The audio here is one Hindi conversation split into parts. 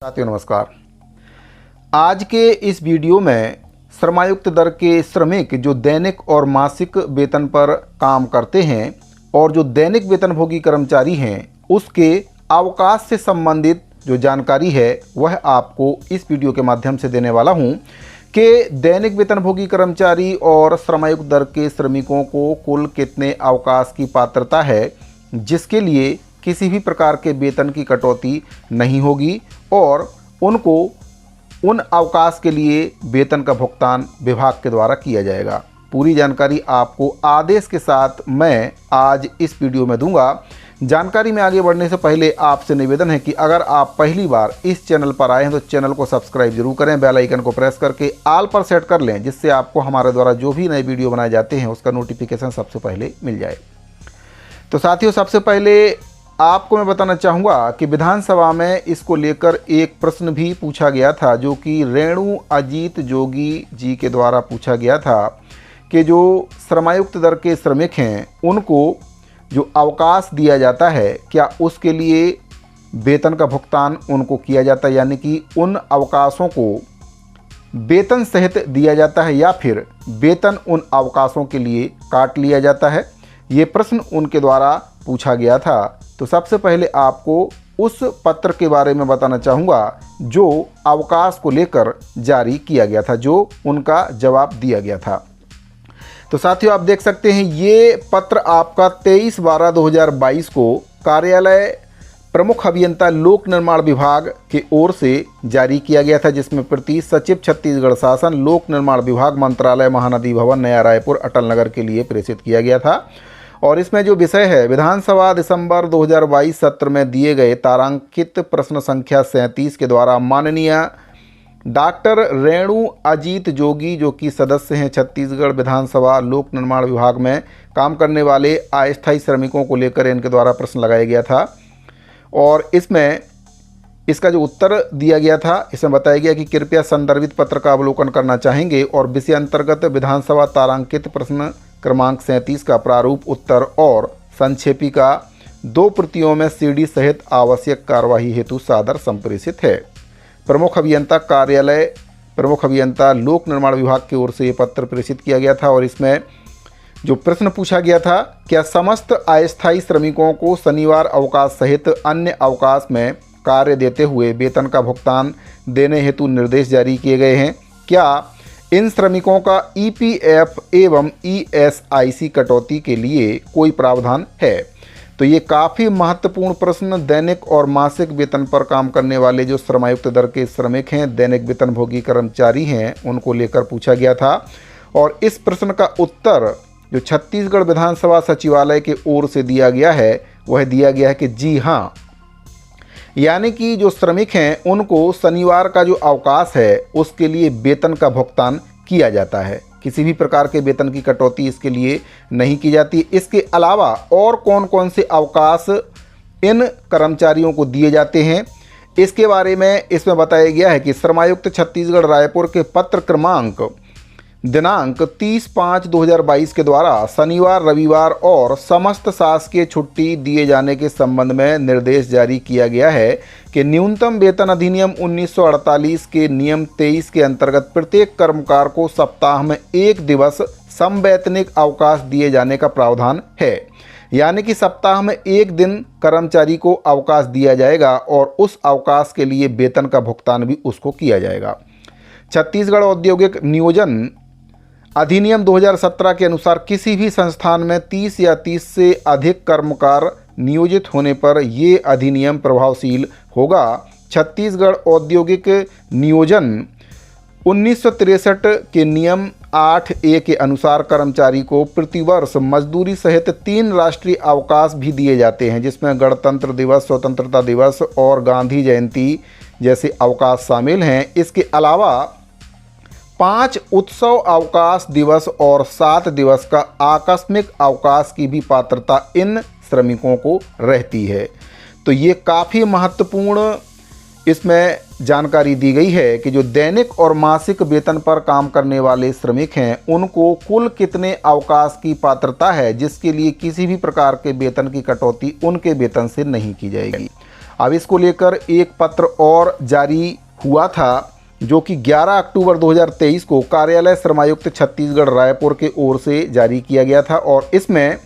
साथियों नमस्कार। आज के इस वीडियो में श्रमायुक्त दर के श्रमिक जो दैनिक और मासिक वेतन पर काम करते हैं और जो दैनिक वेतनभोगी कर्मचारी हैं उसके अवकाश से संबंधित जो जानकारी है वह आपको इस वीडियो के माध्यम से देने वाला हूं कि दैनिक वेतनभोगी कर्मचारी और श्रमायुक्त दर के श्रमिकों को कुल कितने अवकाश की पात्रता है जिसके लिए किसी भी प्रकार के वेतन की कटौती नहीं होगी और उनको उन अवकाश के लिए वेतन का भुगतान विभाग के द्वारा किया जाएगा। पूरी जानकारी आपको आदेश के साथ मैं आज इस वीडियो में दूंगा। जानकारी में आगे बढ़ने से पहले आपसे निवेदन है कि अगर आप पहली बार इस चैनल पर आए हैं तो चैनल को सब्सक्राइब जरूर करें, बेल आइकन को प्रेस करके ऑल पर सेट कर लें जिससे आपको हमारे द्वारा जो भी नए वीडियो बनाए जाते हैं उसका नोटिफिकेशन सबसे पहले मिल जाए। तो साथियों, सबसे पहले आपको मैं बताना चाहूँगा कि विधानसभा में इसको लेकर एक प्रश्न भी पूछा गया था जो कि रेणु अजीत जोगी जी के द्वारा पूछा गया था कि जो श्रमायुक्त दर के श्रमिक हैं उनको जो अवकाश दिया जाता है क्या उसके लिए वेतन का भुगतान उनको किया जाता है, यानी कि उन अवकाशों को वेतन सहित दिया जाता है या फिर वेतन उन अवकाशों के लिए काट लिया जाता है। ये प्रश्न उनके द्वारा पूछा गया था। तो सबसे पहले आपको उस पत्र के बारे में बताना चाहूँगा जो अवकाश को लेकर जारी किया गया था, जो उनका जवाब दिया गया था। तो साथियों, आप देख सकते हैं ये पत्र आपका 23/12/2022 को कार्यालय प्रमुख अभियंता लोक निर्माण विभाग की ओर से जारी किया गया था, जिसमें प्रति सचिव छत्तीसगढ़ शासन लोक निर्माण विभाग मंत्रालय महानदी भवन नया रायपुर अटल नगर के लिए प्रेषित किया गया था। और इसमें जो विषय है विधानसभा दिसंबर 2022 सत्र में दिए गए तारांकित प्रश्न संख्या 37 के द्वारा माननीय डॉक्टर रेणु अजीत जोगी जो कि सदस्य हैं छत्तीसगढ़ विधानसभा लोक निर्माण विभाग में काम करने वाले अस्थायी श्रमिकों को लेकर इनके द्वारा प्रश्न लगाया गया था। और इसमें इसका जो उत्तर दिया गया था इसमें बताया गया कि कृपया संदर्भित पत्र का अवलोकन करना चाहेंगे और विषय अंतर्गत विधानसभा तारांकित प्रश्न क्रमांक 37 का प्रारूप उत्तर और संक्षेपिका 2 प्रतियों में सीडी सहित आवश्यक कार्यवाही हेतु सादर संप्रेषित है। प्रमुख अभियंता कार्यालय प्रमुख अभियंता लोक निर्माण विभाग की ओर से ये पत्र प्रेषित किया गया था। और इसमें जो प्रश्न पूछा गया था, क्या समस्त अस्थायी श्रमिकों को शनिवार अवकाश सहित अन्य अवकाश में कार्य देते हुए वेतन का भुगतान देने हेतु निर्देश जारी किए गए हैं? क्या इन श्रमिकों का ईपीएफ एवं ईएसआईसी कटौती के लिए कोई प्रावधान है? तो ये काफ़ी महत्वपूर्ण प्रश्न दैनिक और मासिक वेतन पर काम करने वाले जो श्रमायुक्त दर के श्रमिक हैं, दैनिक वेतनभोगी कर्मचारी हैं, उनको लेकर पूछा गया था। और इस प्रश्न का उत्तर जो छत्तीसगढ़ विधानसभा सचिवालय की ओर से दिया गया है वह दिया गया है कि जी हाँ, यानी कि जो श्रमिक हैं उनको शनिवार का जो अवकाश है उसके लिए वेतन का भुगतान किया जाता है। किसी भी प्रकार के वेतन की कटौती इसके लिए नहीं की जाती। इसके अलावा और कौन कौन से अवकाश इन कर्मचारियों को दिए जाते हैं इसके बारे में इसमें बताया गया है कि श्रमायुक्त छत्तीसगढ़ रायपुर के पत्र क्रमांक दिनांक 30/5/2022 के द्वारा शनिवार रविवार और समस्त शासकीय छुट्टी दिए जाने के संबंध में निर्देश जारी किया गया है कि न्यूनतम वेतन अधिनियम 1948 के नियम 23 के अंतर्गत प्रत्येक कर्मकार को सप्ताह में 1 दिवस समवैतनिक अवकाश दिए जाने का प्रावधान है। यानी कि सप्ताह में 1 दिन कर्मचारी को अवकाश दिया जाएगा और उस अवकाश के लिए वेतन का भुगतान भी उसको किया जाएगा। छत्तीसगढ़ औद्योगिक नियोजन अधिनियम 2017 के अनुसार किसी भी संस्थान में 30 या 30 से अधिक कर्मकार नियोजित होने पर ये अधिनियम प्रभावशील होगा। छत्तीसगढ़ औद्योगिक नियोजन 1963 के नियम 8A के अनुसार कर्मचारी को प्रतिवर्ष मजदूरी सहित 3 राष्ट्रीय अवकाश भी दिए जाते हैं, जिसमें गणतंत्र दिवस, स्वतंत्रता दिवस और गांधी जयंती जैसे अवकाश शामिल हैं। इसके अलावा 5 उत्सव अवकाश दिवस और 7 दिवस का आकस्मिक अवकाश की भी पात्रता इन श्रमिकों को रहती है। तो ये काफ़ी महत्वपूर्ण इसमें जानकारी दी गई है कि जो दैनिक और मासिक वेतन पर काम करने वाले श्रमिक हैं उनको कुल कितने अवकाश की पात्रता है जिसके लिए किसी भी प्रकार के वेतन की कटौती उनके वेतन से नहीं की जाएगी। अब इसको लेकर एक पत्र और जारी हुआ था जो कि 11 अक्टूबर 2023 को कार्यालय श्रमायुक्त छत्तीसगढ़ रायपुर के ओर से जारी किया गया था और इसमें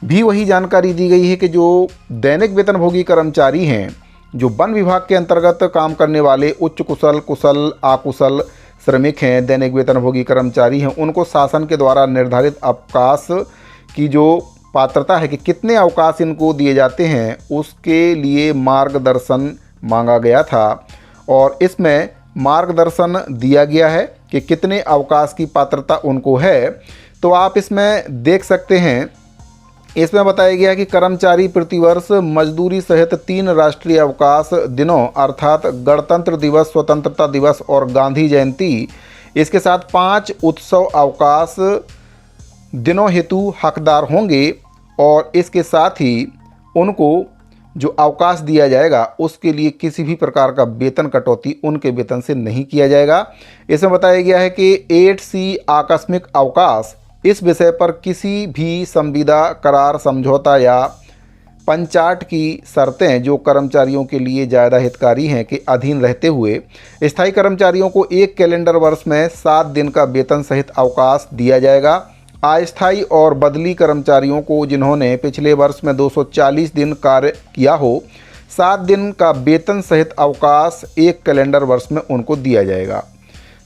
भी वही जानकारी दी गई है कि जो दैनिक वेतनभोगी कर्मचारी हैं, जो वन विभाग के अंतर्गत काम करने वाले उच्च कुशल, कुशल, अकुशल श्रमिक हैं, दैनिक वेतनभोगी कर्मचारी हैं, उनको शासन के द्वारा निर्धारित अवकाश की जो पात्रता है कि कितने अवकाश इनको दिए जाते हैं, उसके लिए मार्गदर्शन मांगा गया था और इसमें मार्गदर्शन दिया गया है कि कितने अवकाश की पात्रता उनको है। तो आप इसमें देख सकते हैं, इसमें बताया गया है कि कर्मचारी प्रतिवर्ष मजदूरी सहित 3 राष्ट्रीय अवकाश दिनों अर्थात गणतंत्र दिवस, स्वतंत्रता दिवस और गांधी जयंती, इसके साथ 5 उत्सव अवकाश दिनों हेतु हकदार होंगे और इसके साथ ही उनको जो अवकाश दिया जाएगा उसके लिए किसी भी प्रकार का वेतन कटौती उनके वेतन से नहीं किया जाएगा। इसमें बताया गया है कि 8C आकस्मिक अवकाश, इस विषय पर किसी भी संविदा, करार, समझौता या पंचाट की शर्तें जो कर्मचारियों के लिए ज़्यादा हितकारी हैं के अधीन रहते हुए स्थायी कर्मचारियों को 1 कैलेंडर वर्ष में 7 दिन का वेतन सहित अवकाश दिया जाएगा। अस्थायी और बदली कर्मचारियों को जिन्होंने पिछले वर्ष में 240 दिन कार्य किया हो, 7 दिन का वेतन सहित अवकाश 1 कैलेंडर वर्ष में उनको दिया जाएगा।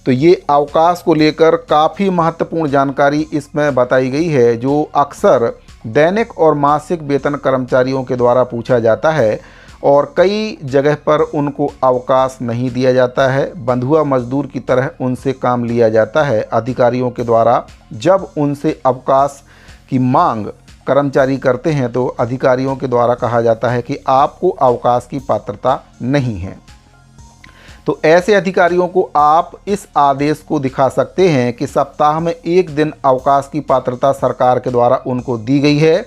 तो ये अवकाश को लेकर काफ़ी महत्वपूर्ण जानकारी इसमें बताई गई है, जो अक्सर दैनिक और मासिक वेतन कर्मचारियों के द्वारा पूछा जाता है और कई जगह पर उनको अवकाश नहीं दिया जाता है। बंधुआ मजदूर की तरह उनसे काम लिया जाता है अधिकारियों के द्वारा। जब उनसे अवकाश की मांग कर्मचारी करते हैं तो अधिकारियों के द्वारा कहा जाता है कि आपको अवकाश की पात्रता नहीं है। तो ऐसे अधिकारियों को आप इस आदेश को दिखा सकते हैं कि सप्ताह में 1 दिन अवकाश की पात्रता सरकार के द्वारा उनको दी गई है।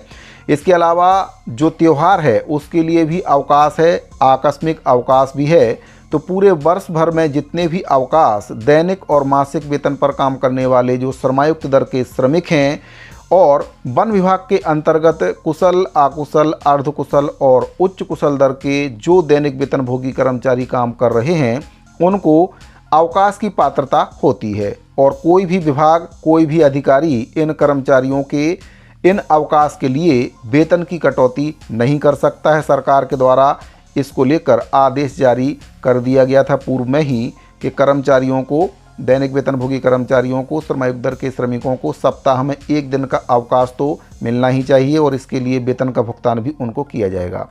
इसके अलावा जो त्यौहार है उसके लिए भी अवकाश है, आकस्मिक अवकाश भी है। तो पूरे वर्ष भर में जितने भी अवकाश दैनिक और मासिक वेतन पर काम करने वाले जो श्रमायुक्त दर के श्रमिक हैं और वन विभाग के अंतर्गत कुशल, अकुशल, अर्धकुशल और उच्च कुशल दर के जो दैनिक वेतनभोगी कर्मचारी काम कर रहे हैं, उनको अवकाश की पात्रता होती है और कोई भी विभाग, कोई भी अधिकारी इन कर्मचारियों के इन अवकाश के लिए वेतन की कटौती नहीं कर सकता है। सरकार के द्वारा इसको लेकर आदेश जारी कर दिया गया था पूर्व में ही कि कर्मचारियों को, दैनिक वेतनभोगी कर्मचारियों को, श्रमायुक्त दर के श्रमिकों को सप्ताह में 1 दिन का अवकाश तो मिलना ही चाहिए और इसके लिए वेतन का भुगतान भी उनको किया जाएगा।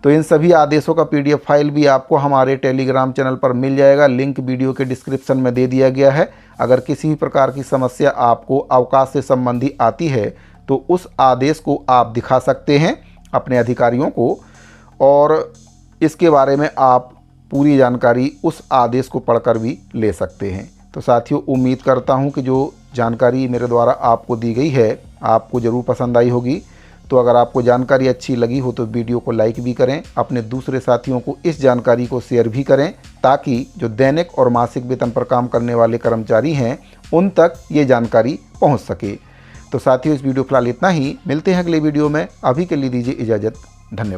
तो इन सभी आदेशों का PDF फाइल भी आपको हमारे टेलीग्राम चैनल पर मिल जाएगा। लिंक वीडियो के डिस्क्रिप्शन में दे दिया गया है। अगर किसी भी प्रकार की समस्या आपको अवकाश से संबंधी आती है तो उस आदेश को आप दिखा सकते हैं अपने अधिकारियों को और इसके बारे में आप पूरी जानकारी उस आदेश को पढ़कर भी ले सकते हैं। तो साथियों, उम्मीद करता हूं कि जो जानकारी मेरे द्वारा आपको दी गई है आपको ज़रूर पसंद आई होगी। तो अगर आपको जानकारी अच्छी लगी हो तो वीडियो को लाइक भी करें, अपने दूसरे साथियों को इस जानकारी को शेयर भी करें ताकि जो दैनिक और मासिक वेतन पर काम करने वाले कर्मचारी हैं उन तक ये जानकारी पहुंच सके। तो साथियों, इस वीडियो फिलहाल इतना ही। मिलते हैं अगले वीडियो में। अभी के लिए दीजिए इजाज़त। धन्यवाद।